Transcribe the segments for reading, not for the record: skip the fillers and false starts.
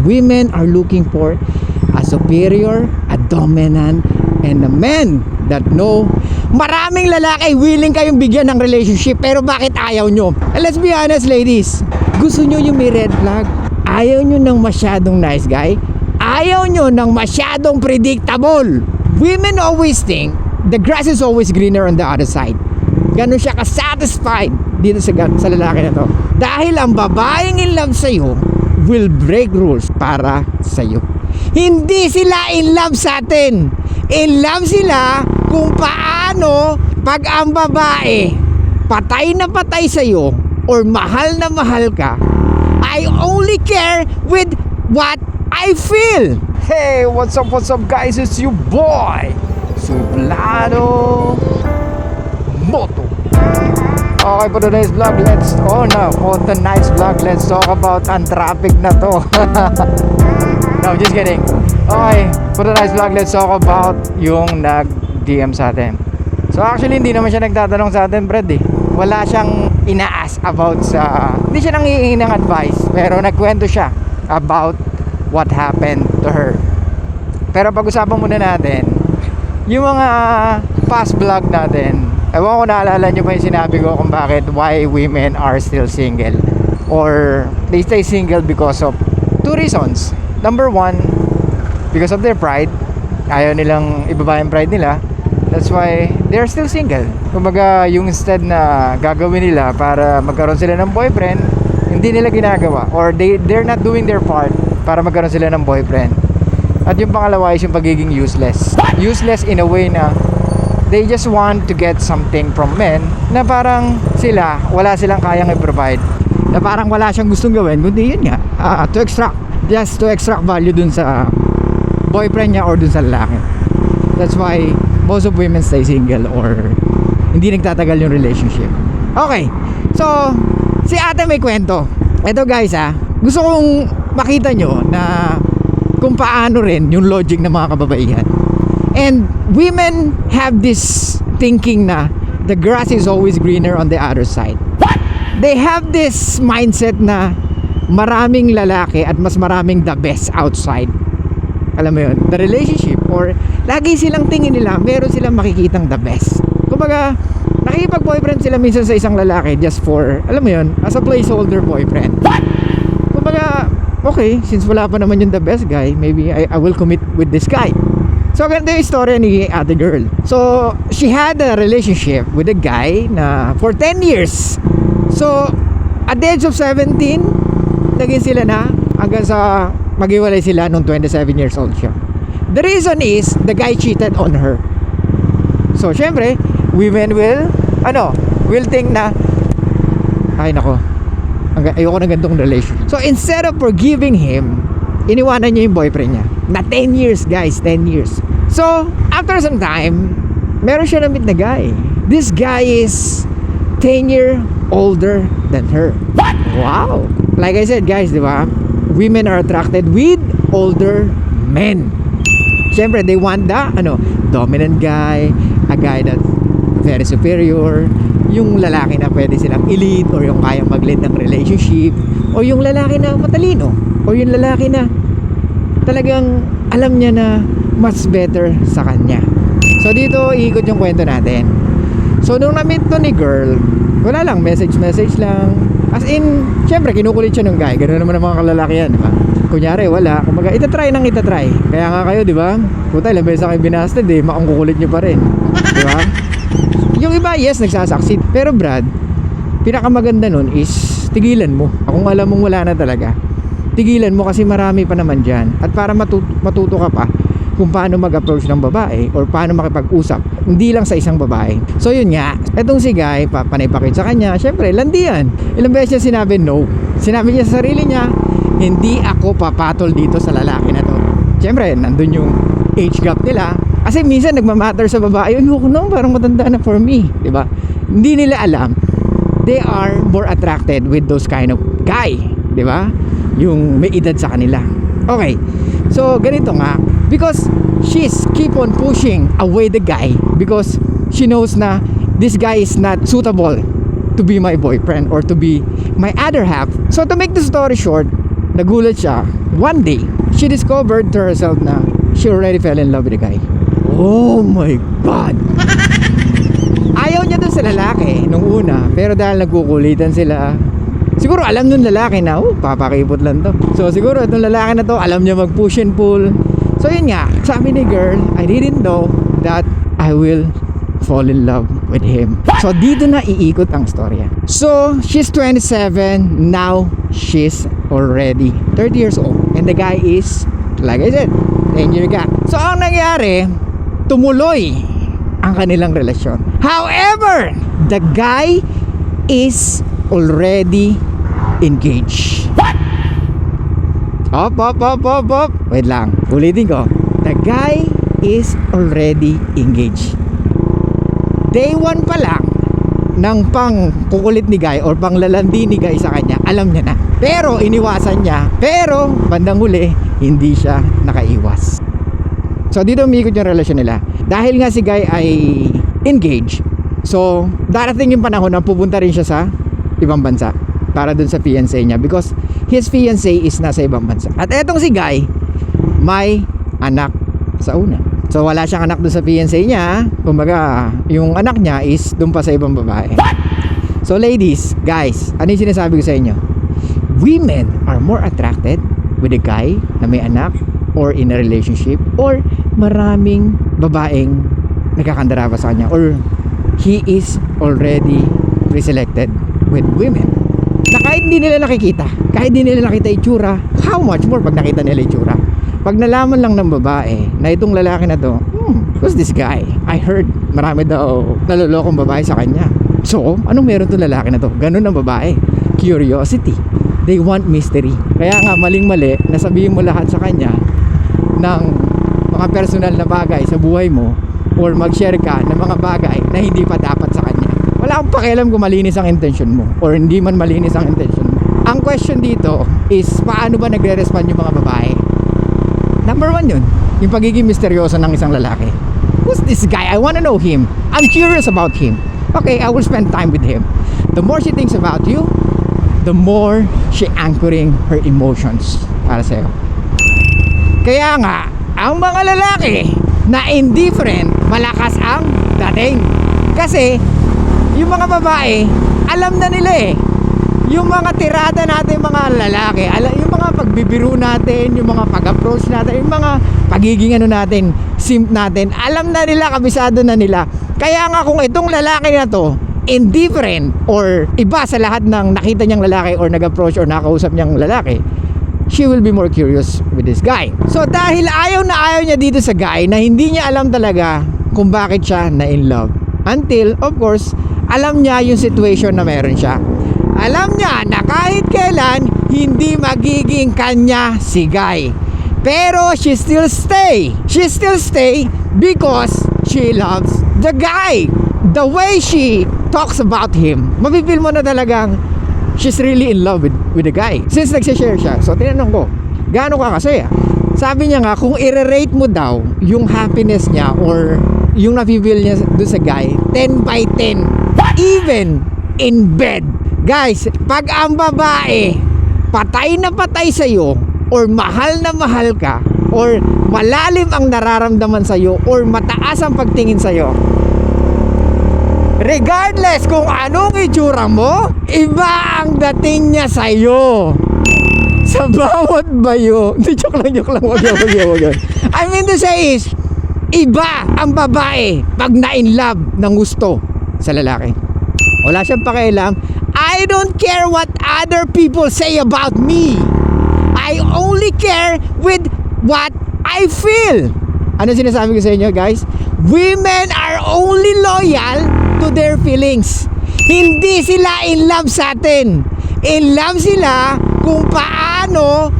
Women are looking for a superior, a dominant, and a man that know. Maraming lalaki willing kayong bigyan ng relationship, pero bakit ayaw nyo? And let's be honest, ladies, gusto nyo yung may red flag? Ayaw nyo ng masyadong nice guy? Ayaw nyo ng masyadong predictable? Women always think the grass is always greener on the other side. Ganon siya ka-satisfied dito sa lalaki na to. Dahil ang babaeng in love sa'yo will break rules para sa'yo. Hindi sila in love sa atin. In love sila kung paano pag ang babae patay na patay sa'yo or mahal na mahal ka. I only care with what I feel. Hey, what's up guys? It's your boy Sublado Moto. Okay, for today's vlog, tonight's vlog, let's talk about ang traffic na to. No, just kidding. Okay, for tonight's vlog, let's talk about yung nag-DM sa atin. So actually, hindi naman siya nagtatanong sa atin, Brad eh. Wala siyang ina-ask about hindi siya nanghihingi ng advice, pero nagkwento siya about what happened to her. Pero pag-usapan muna natin yung mga past vlog natin. Ewan ko naalala nyo pa yung sinabi ko kung bakit why women are still single, or they stay single because of two reasons. Number one, because of their pride. Ayaw nilang ibaba yung pride nila. That's why they're still single. Kumbaga, yung instead na gagawin nila para magkaroon sila ng boyfriend, hindi nila ginagawa, or they're not doing their part para magkaroon sila ng boyfriend. At yung pangalawa is yung pagiging useless. Useless in a way na they just want to get something from men na parang wala silang kayang i-provide, na parang wala siyang gustong gawin kundi yun nga, to extract value dun sa boyfriend niya or dun sa lalaki. That's why most of women stay single or hindi nagtatagal yung relationship. Okay, so si ate may kwento. Eto guys, gusto kong makita nyo na kung paano rin yung logic ng mga kababaihan. And women have this thinking na the grass is always greener on the other side. What? They have this mindset na maraming lalaki at mas maraming the best outside. Alam mo yun, the relationship, or lagi silang tingin nila meron silang makikitang the best. Kumbaga, nakikipag-boyfriend sila minsan sa isang lalaki just for, alam mo yun, as a placeholder boyfriend. What? Kumbaga, okay, since wala pa naman yung the best guy, maybe I will commit with this guy. So ganito yung story ni ate girl. So she had a relationship with a guy na for 10 years. So at the age of 17, naging sila na hanggang sa maghiwalay sila nung 27 years old siya. The reason is the guy cheated on her. So syempre, women will think na ay nako, ayoko na ganitong relation. So instead of forgiving him, iniwanan niya yung boyfriend niya na 10 years guys, 10 years. So after some time, meron siya na-meet na guy. This guy is 10 years older than her. What? Wow. Like I said guys, di ba? Women are attracted with older men. Siyempre, they want the dominant guy, a guy that's very superior, yung lalaki na pwede silang i-lead, or yung kayang mag-lead ng relationship, o yung lalaki na matalino, o yung lalaki na talagang alam niya na mas better sa kanya. So dito iikot yung kwento natin. So nung na-meet to ni girl, wala lang, message lang. As in, syempre kinukulit siya ng guy. Ganoon naman ang mga kalalaki yan, di ba? Kunyari wala, kumbaga itatry. Kaya nga kayo, di ba? Puta, ilang beses kayo binasted makangkukulit nyo pa rin, di ba? Yung iba, yes, nagsasucceed. Pero Brad, pinakamaganda nun is tigilan mo. Kung alam mong wala na talaga, tigilan mo, kasi marami pa naman dyan. At para matuto ka pa kung paano mag-approach ng babae or paano makipag-usap, hindi lang sa isang babae. So yun nga, etong si guy, panay-pakit sa kanya, syempre, landian. Ilang beses niya sinabi no. Sinabi niya sa sarili niya, hindi ako papatol dito sa lalaki na to. Syempre, nandun yung age gap nila. Kasi minsan nagmamatter sa babae, ayoko no, parang matanda na for me, diba? Hindi nila alam, they are more attracted with those kind of guy, diba? Yung may edad sa kanila. Okay, so ganito nga, because she's keep on pushing away the guy because she knows na this guy is not suitable to be my boyfriend or to be my other half. So to make the story short, nagulat siya. One day, she discovered to herself na she already fell in love with the guy. Oh my God! Ayaw niya dun sa lalaki nung una, pero dahil nagkukulitan sila, siguro alam nung lalaki na, papakipot lang to. So siguro itong lalaki na to, alam niya mag-push and pull. So yun nga, sabi ni girl, I didn't know that I will fall in love with him. So dito na iikot ang storya. So she's 27, now she's already 30 years old. And the guy is, like I said, 10-year gap. So ang nangyari, tumuloy ang kanilang relasyon. However, the guy is already engaged. What? Op. Wait lang. Ulitin ko. The guy is already engaged. Day 1 pa lang ng pang kukulit ni guy or pang lalandi ni guy sa kanya, alam niya na. Pero iniwasan niya. Pero bandang huli, hindi siya nakaiwas. So dito umiikot yung relasyon nila. Dahil nga si guy ay engaged, so darating yung panahon na pupunta rin siya sa ibang bansa para dun sa fiancé niya, because his fiancé is nasa ibang bansa. At etong si guy may anak sa una. So wala siyang anak dun sa fiancé niya. Kumbaga yung anak niya is dun pa sa ibang babae. So ladies, guys, ano yung sinasabi ko sa inyo? Women are more attracted with a guy na may anak or in a relationship, or maraming babaeng nagkakandara pa sa kanya, or he is already preselected with women na kahit hindi nila nakikita, kahit hindi nila nakita itsura, how much more pag nakita nila itsura. Pag nalaman lang ng babae na itong lalaki na to, who's this guy? I heard marami daw nalolokong babae sa kanya. So, anong meron itong lalaki na to? Ganun ang babae. Curiosity. They want mystery. Kaya nga, maling-mali, nasabihin mo lahat sa kanya ng mga personal na bagay sa buhay mo, or mag-share ka ng mga bagay na hindi pa dapat sa kanya. Wala akong pakialam kung malinis ang intention mo or hindi man malinis ang intention mo. Ang question dito is, paano ba nagre-respond yung mga babae? Number 1 yun, yung pagiging misteryoso ng isang lalaki. Who's this guy? I wanna know him. I'm curious about him. Okay, I will spend time with him. The more she thinks about you, the more she anchoring her emotions para sa'yo. Kaya nga, ang mga lalaki na indifferent, malakas ang dating. Kasi, yung mga babae, alam na nila eh. Yung mga tirada natin mga lalaki, yung mga pagbibiro natin, yung mga pag-approach natin, yung mga pagiging ano natin, simp natin, alam na nila, kabisado na nila. Kaya nga kung itong lalaki na to, indifferent or iba sa lahat ng nakita niyang lalaki or nag-approach or nakausap niyang lalaki, she will be more curious with this guy. So dahil ayaw na ayaw niya dito sa guy na hindi niya alam talaga kung bakit siya na in love. Until, of course, alam niya yung situation na meron siya. Alam niya na kahit kailan hindi magiging kanya si guy. Pero she still stay. She still stay because she loves the guy. The way she talks about him, mapipil mo na talagang she's really in love with the guy. Since nagsishare siya, so tinanong ko, gaano ka kasaya? Sabi niya nga, kung i-rate mo daw yung happiness niya or yung napipil niya doon sa guy, 10 by 10. Even in bed. Guys, pag ang babae patay na patay sa'yo, or mahal na mahal ka, or malalim ang nararamdaman sa'yo, or mataas ang pagtingin sa'yo, regardless kung anong itsura mo, iba ang dating niya sa'yo. Sa bawat bayo. Joke lang. Wag yun. I mean to say is, iba ang babae pag na-in love ng gusto sa lalaki. Wala siyang pakialam. I don't care what other people say about me. I only care with what I feel. Ano sinasabi ko sa inyo, guys? Women are only loyal to their feelings. Hindi sila in love sa atin. In love sila kung paano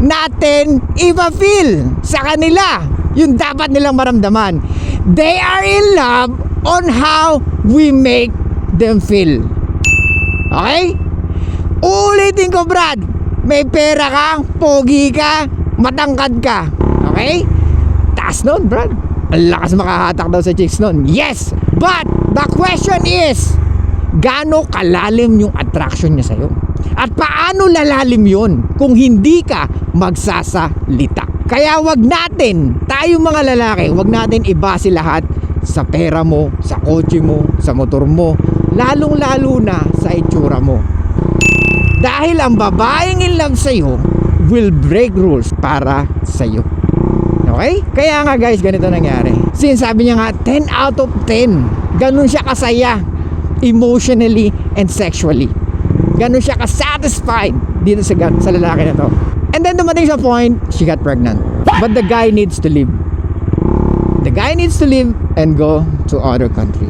natin ipa-feel sa kanila. Yung dapat nilang maramdaman. They are in love on how we make them feel. Okay? Ulitin ko, Brad. May pera ka, pogi ka, matangkad ka. Okay? Taas nun, Brad. Ang lakas makahatak daw sa chicks nun. Yes! But the question is, gaano kalalim yung attraction niya sa'yo? At paano lalalim yon kung hindi ka magsasalita? Kaya wag natin, tayong mga lalaki, wag natin ibase lahat sa pera mo, sa kotse mo, sa motor mo, lalong-lalo na sa itsura mo. Dahil ang babaeng in love sa'yo will break rules para sa'yo. Okay? Kaya nga guys, ganito nangyari. Since sabi niya nga, 10 out of 10. Ganun siya kasaya, emotionally and sexually. Ganun siya ka-satisfied dito sa lalaki na to. And then dumating sa point, she got pregnant. But the guy needs to leave. The guy needs to leave and go to other country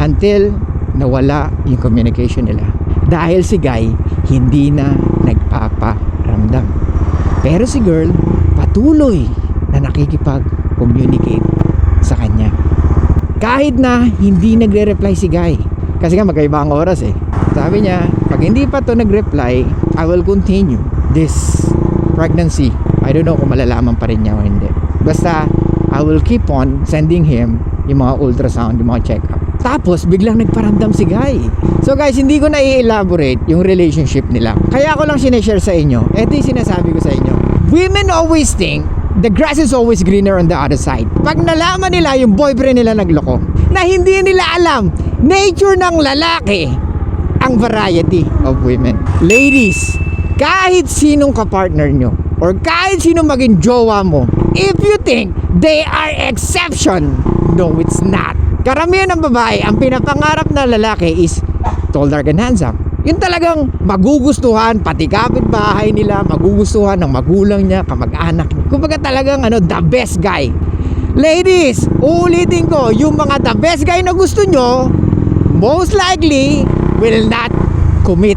until nawala yung communication nila. Dahil si guy, hindi na nagpaparamdam. Pero si girl, patuloy na nakikipag-communicate sa kanya. Kahit na hindi nagre-reply si guy. Kasi nga magkaiba ang oras eh. Sabi niya, pag hindi pa to nag-reply, I will continue this pregnancy. I don't know kung malalaman pa rin niya o hindi. Basta, I will keep on sending him yung mga ultrasound, yung mga check-up. Tapos, biglang nagparamdam si guy. So guys, hindi ko na i-elaborate yung relationship nila. Kaya ko lang sineshare sa inyo. Ito yung sinasabi ko sa inyo. Women always think the grass is always greener on the other side. Pag nalaman nila yung boyfriend nila nagloko, na hindi nila alam nature ng lalaki, ang variety of women. Ladies, kahit sinong kapartner nyo or kahit sinong maging jowa mo, if you think they are exception, no, it's not. Karamihan ng babae, ang pinapangarap na lalaki is tall, dark, and handsome. Yun talagang magugustuhan, pati kapitbahay nila, magugustuhan ng magulang niya, kamag-anak. Kumbaga talagang the best guy. Ladies, ulitin ko, yung mga the best guy na gusto nyo, most likely will not commit.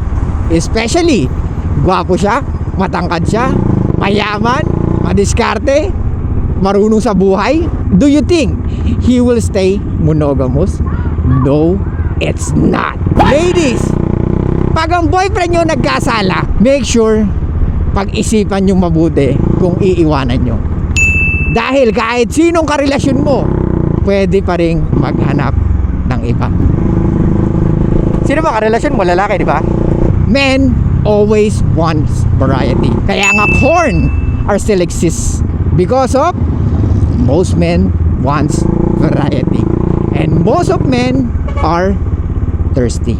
Especially, gwapo siya, matangkad siya, mayaman, madiskarte, marunong sa buhay. Do you think he will stay monogamous? No, it's not. Ladies, pag ang boyfriend nyo nagkasala, make sure pag-isipan nyo mabuti kung iiwanan nyo. Dahil kahit sinong karelasyon mo, pwede pa rin maghanap ng iba. Sino ba karelasyon mo? Lalaki, di ba? Men always wants variety. Kaya nga porn are still exists because of most men wants variety. And most of men are thirsty.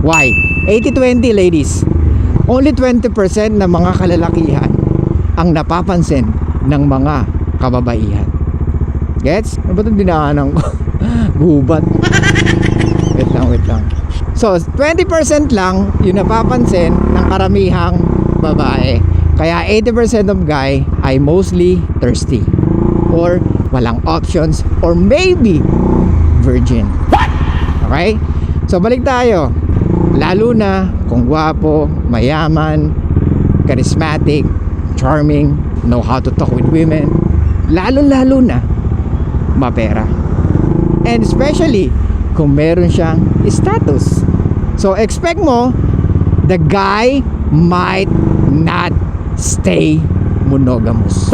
Why? 80-20 ladies. Only 20% ng mga kalalakihan ang napapansin ng mga kababaihan. Gets? Ano ba itong dinaanan ko? Gubat. Wait lang. So, 20% lang yung napapansin ng karamihang babae. Kaya 80% of guy ay mostly thirsty. Or walang options. Or maybe virgin. Okay? So, balik tayo. Lalo na kung gwapo, mayaman, charismatic, charming, know how to talk with women. Lalo na mapera. And especially kung meron siyang status. So expect mo the guy might not stay monogamous.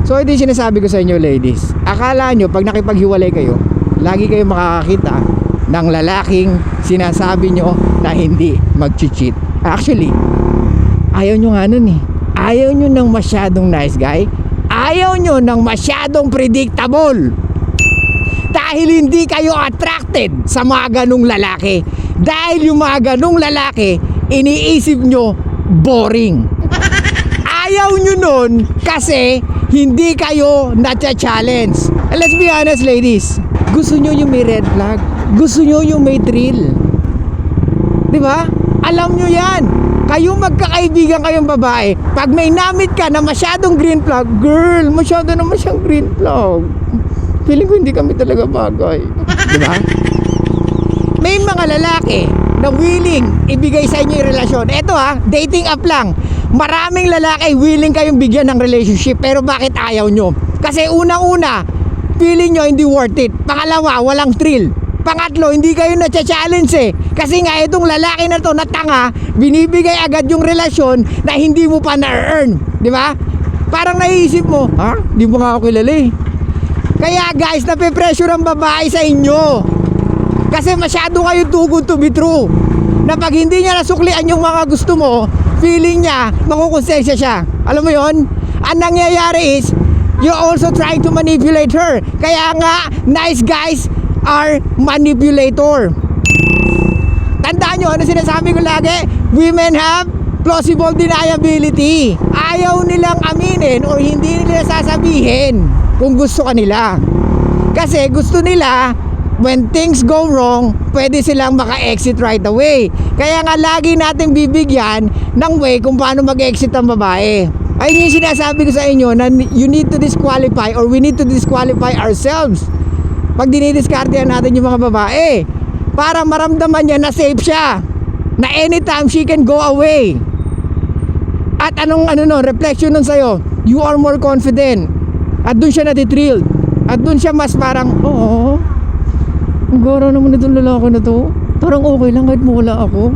So ito yung sinasabi ko sa inyo ladies. Akala nyo pag nakipaghiwalay kayo, lagi kayo makakakita ng lalaking sinasabi nyo na hindi mag-cheat. Actually, ayaw nyo nga nun eh. Ayaw nyo ng masyadong nice guy. Ayaw nyo ng masyadong predictable. Dahil hindi kayo attracted sa mga ganong lalaki. Dahil yung mga ganong lalaki, iniisip nyo boring. Ayaw nyo nun kasi hindi kayo na-challenge. Let's be honest ladies. Gusto nyo yung may red flag. Gusto nyo yung may thrill. Diba? Alam nyo yan. Kayong magkakaibigan kayong babae, pag may namit ka na masyadong green flag, girl, masyado naman siyang green flag. Feeling ko hindi kami talaga bagay. Diba? May mga lalaki na willing ibigay sa inyo yung relasyon. Eto dating app lang. Maraming lalaki willing kayong bigyan ng relationship, pero bakit ayaw nyo? Kasi unang-una, feeling nyo hindi worth it. Pangalawa, walang thrill. Pangatlo, hindi kayo na-challenge eh. Kasi nga itong lalaki na to na tanga, binibigay agad yung relasyon na hindi mo pa na-earn. Di ba? Parang naiisip mo, Di mo nga ako kilala eh. Kaya guys, nape-pressure ang babae sa inyo. Kasi masyado kayo too good to be true. na pag hindi niya nasuklian yung mga gusto mo, feeling niya, makukonsensya siya. Alam mo yon? Ang nangyayari is, you're also trying to manipulate her. Kaya nga, nice guys are manipulator. Tandaan nyo, ano sinasabi ko lagi? Women have plausible deniability. Ayaw nilang aminin or hindi nila sasabihin kung gusto kanila. Kasi gusto nila, when things go wrong, pwede silang maka-exit right away. Kaya nga lagi natin bibigyan ng way kung paano mag-exit ang babae. Ayun yung sinasabi ko sa inyo na you need to disqualify or we need to disqualify ourselves pag dinidiskartehan natin yung mga babae para maramdaman niya na safe siya, na anytime she can go away. At anong reflection nun sa'yo, you are more confident at dun siya natitrilled at dun siya mas parang ang gara naman itong lalaki na to, parang okay lang kahit mawala ako.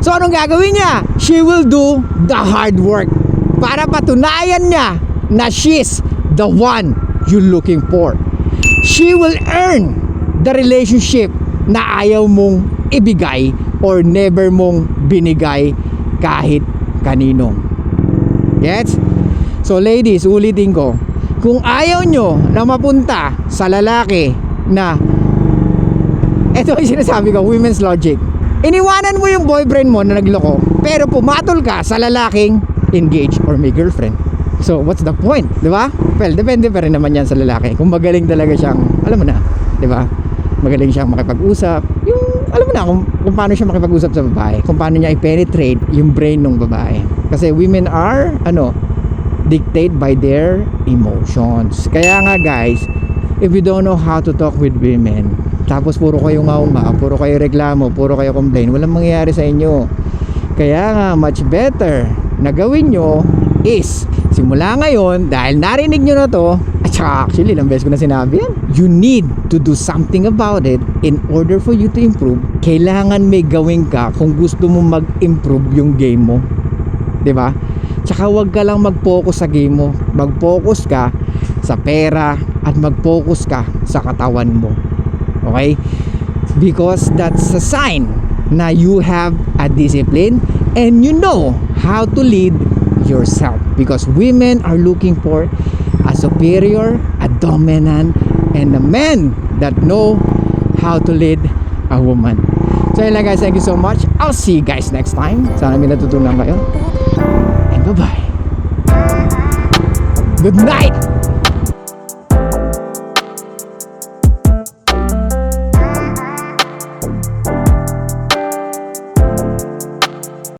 So anong gagawin niya? She will do the hard work para patunayan niya na she's the one you're looking for. She will earn the relationship na ayaw mong ibigay or never mong binigay kahit kanino. Gets? So ladies, ulitin ko, kung ayaw nyo na mapunta sa lalaki na, ito yung sinasabi ko, women's logic, iniwanan mo yung boyfriend mo na nagloko pero pumatol ka sa lalaking engaged or may girlfriend. So what's the point, di ba? Well, depende pa rin naman yan sa lalaki. Kung magaling talaga siyang, alam mo na, di ba? Magaling siyang makipag-usap, yung alam mo na kung paano siya makipag-usap sa babae, kung paano niya i-penetrate yung brain ng babae. Kasi women are dictate by their emotions. Kaya nga guys, if you don't know how to talk with women, tapos puro kayo ngaunga, puro kayo reklamo, puro kayo complain, walang mangyayari sa inyo. Kaya nga, much better na gawin nyo is, simula ngayon, dahil narinig nyo na to, at saka actually, ilang beses ko na sinabi yan, you need to do something about it in order for you to improve. Kailangan may gawin ka kung gusto mo mag-improve yung game mo. Diba? Tsaka wag ka lang mag-focus sa game mo. Mag-focus ka sa pera at mag-focus ka sa katawan mo. Okay? Because that's a sign na you have a discipline and you know how to lead yourself. Because women are looking for a superior, a dominant, and a man that know how to lead a woman. So yun lang guys, thank you so much. I'll see you guys next time. Sana may natutunan kayo. And bye-bye. Good night!